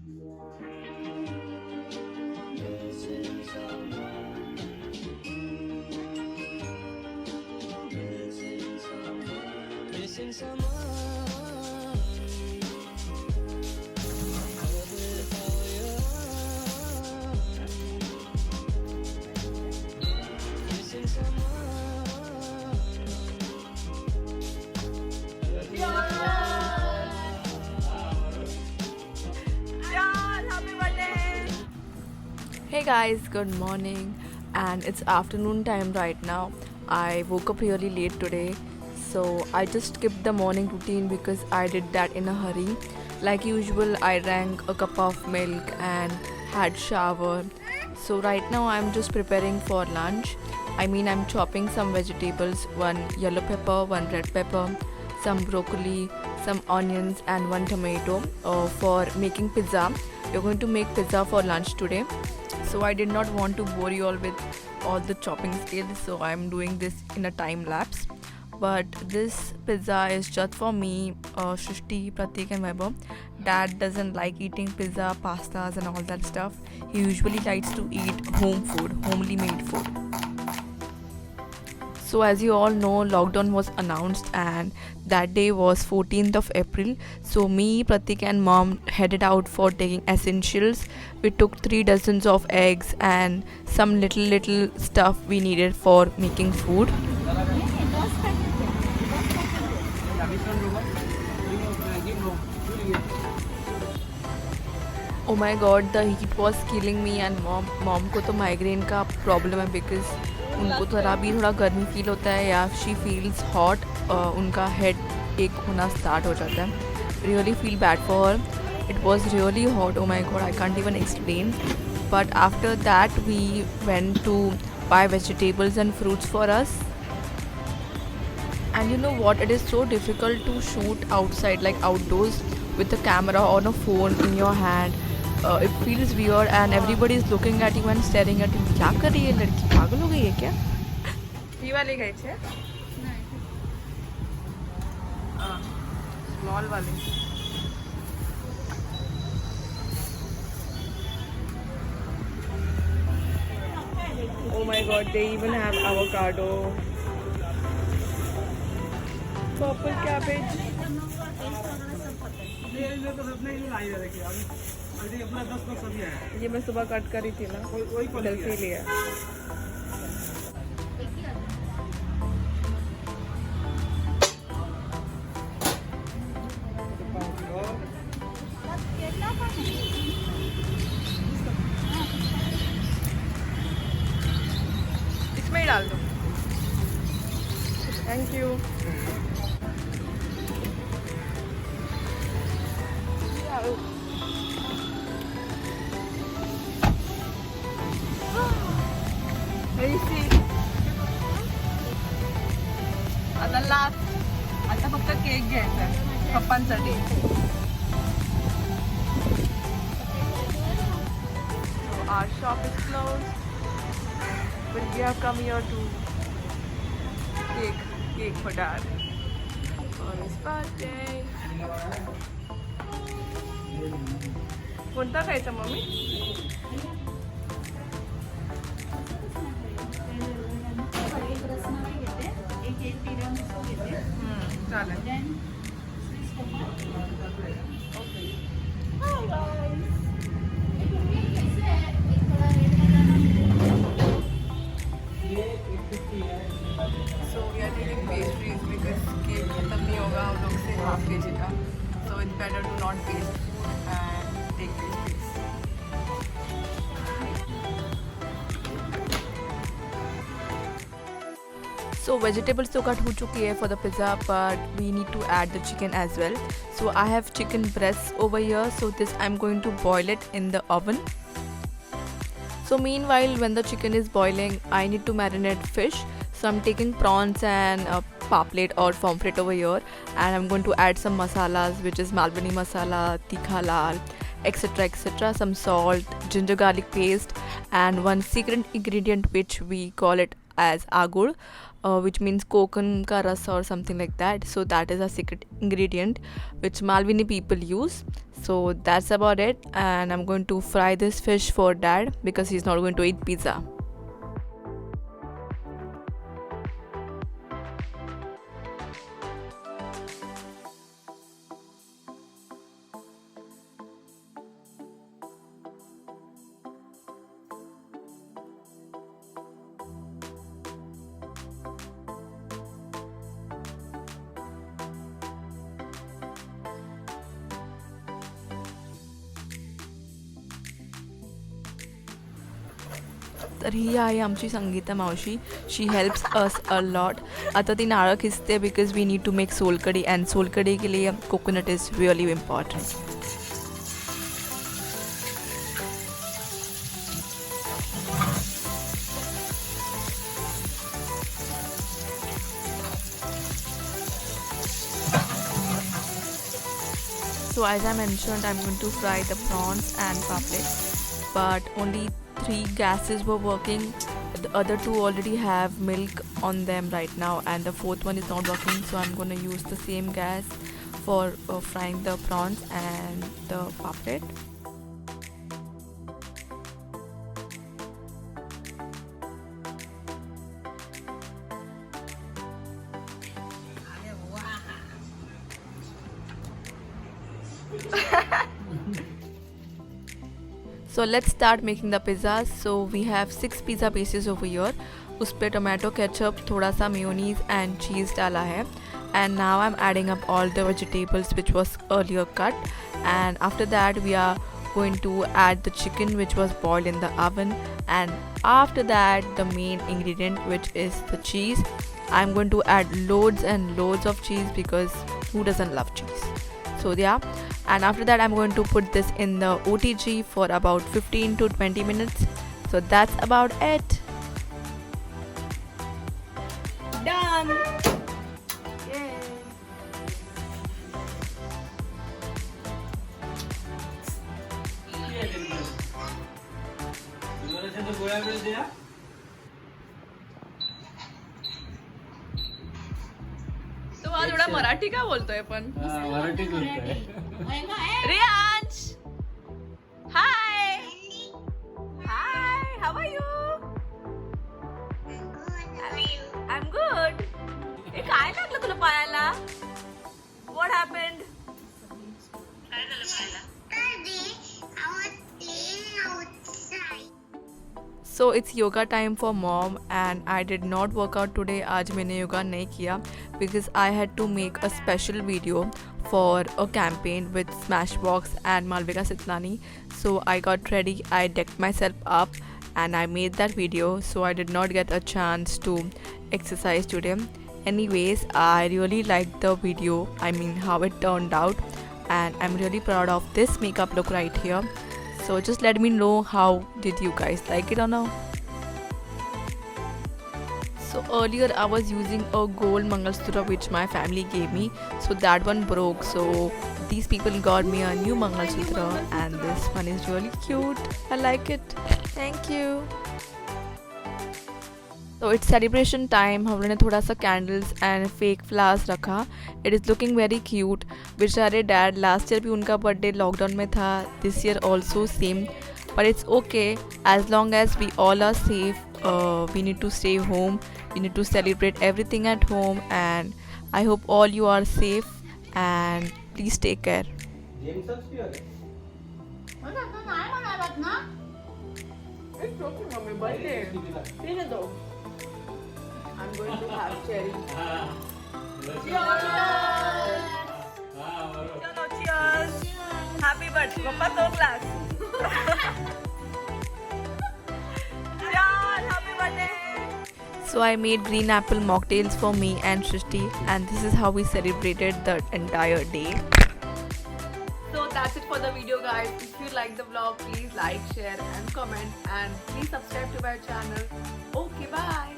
Missing someone. Missing Hey guys, good morning, and it's afternoon time right now. I woke up really late today, so I just skipped the morning routine because I did that in a hurry. Like usual, I drank a cup of milk and had shower. So right now I'm just preparing for lunch. I'm chopping some vegetables, one yellow pepper, one red pepper, some broccoli, some onions and one tomato for making pizza. We're going to make pizza for lunch today. So I did not want to bore you all with all the chopping skills, so I'm doing this in a time lapse. But this pizza is just for me, Shrishti, Pratik and Vaibhav. Dad doesn't like eating pizza, pastas and all that stuff. He usually likes to eat home food, homely made food. So as you all know, lockdown was announced and that day was 14th of April. So me, Pratik and mom headed out for taking essentials. We took 3 dozens of eggs and some little stuff we needed for making food. Oh my god, the heat was killing me and mom को तो migraine का problem है because उनको थोड़ा गर्मी feel होता है या शी फील्स हॉट, उनका हेड एक होना स्टार्ट हो जाता है. Really feel bad for her. It was really hot. Oh my God, I can't even explain. But after that we went to buy vegetables and fruits for us. And you know what, it is so difficult to shoot outside, like outdoors, with a camera or a phone in your hand. It feels weird and everybody is looking at you and staring at you. क्या कर रही है लड़की, पागल हो गई है क्या? ये वाले गए थे? स्मॉल वाले. Oh my god, they even have avocado. Purple cabbage. ये मैं सुबह कट करी थी ना, सेल्फी लिया. इसमें ही डाल दो. Thank you. आता फक्त केक घ्यायचा पप्पांसाठी. Our shop is closed, but we have come here to cake for dad on his birthday. कोणता खायचा मम्मी? चालेल. So we are taking pastries because cake खत्म नहीं होगा हम लोग से हाफ kg का. So it's better to not waste food and take pastries. So vegetables तो कट हो चुकी है for the pizza, but we need to add the chicken as well. So I have chicken breasts over here. So this I'm going to boil it in the oven. So meanwhile, when the chicken is boiling, I need to marinate fish. So I'm taking prawns and paplet or pomfret over here, and I'm going to add some masalas, which is Malbani masala, tikha lal, etc. Some salt, ginger garlic paste, and one secret ingredient which we call it as agur, which means kokan ka rasa or something like that. So that is a secret ingredient which Malwini people use. So that's about it, and I'm going to fry this fish for dad because he's not going to eat pizza. तर ही आहे आमची संगीता मावशी. She helps us a lot. आता ती नारळ खिसते because we need to make solkadhi, and solkadhi के लिए coconut is really important. So as I mentioned, I'm going to fry the prawns and papads, but only 3 gases were working. The other 2 already have milk on them right now, and the 4th one is not working, so I'm going to use the same gas for frying the prawns and the papad. So let's start making the pizzas. So we have 6 pizza bases over here. उस पे tomato ketchup, थोड़ा सा mayonnaise and cheese डाला है. And now I'm adding up all the vegetables which was earlier cut. And after that we are going to add the chicken which was boiled in the oven. And after that the main ingredient which is the cheese. I'm going to add loads and loads of cheese because who doesn't love cheese? So yeah, and after that I'm going to put this in the OTG for about 15 to 20 minutes. So that's about it. Done. Yay. तो आज थोड़ा मराठी का बोलतोय पण. मराठीच बोलतोय. Riyansh. Hi. Hi. How are you? I'm good. हे काय लागलं तुला पायाला? What happened? So it's yoga time for mom, and I did not work out today. आज मैंने योगा नहीं किया because I had to make a special video for a campaign with Smashbox and Malvika Sitnani. So I got ready, I decked myself up and I made that video. So I did not get a chance to exercise today. Anyways, I really liked the video. I mean how it turned out, and I'm really proud of this makeup look right here. So just let me know how did you guys like it or no. So earlier I was using a gold Mangalsutra which my family gave me. So that one broke. So these people got me a new Mangalsutra, and this one is really cute. I like it. Thank you. So it's celebration time. हम लोगों ने थोड़ा सा candles and fake flowers रखा. It is looking very cute. बेचारे dad last year भी उनका birthday lockdown में था. This year also same. But it's okay as long as we all are safe. We need to stay home. We need to celebrate everything at home, and I hope all you are safe, and please take care. It's okay, mommy. Birthday. Finish though. I'm going to have cherry. Cheers! Chalo, cheers! Happy birthday. Papa so class. Cheers! Happy birthday! So I made green apple mocktails for me and Shrishti, and this is how we celebrated the entire day. So that's it for the video, guys. If you like the vlog, please like, share and comment, and please subscribe to my channel. Okay, bye.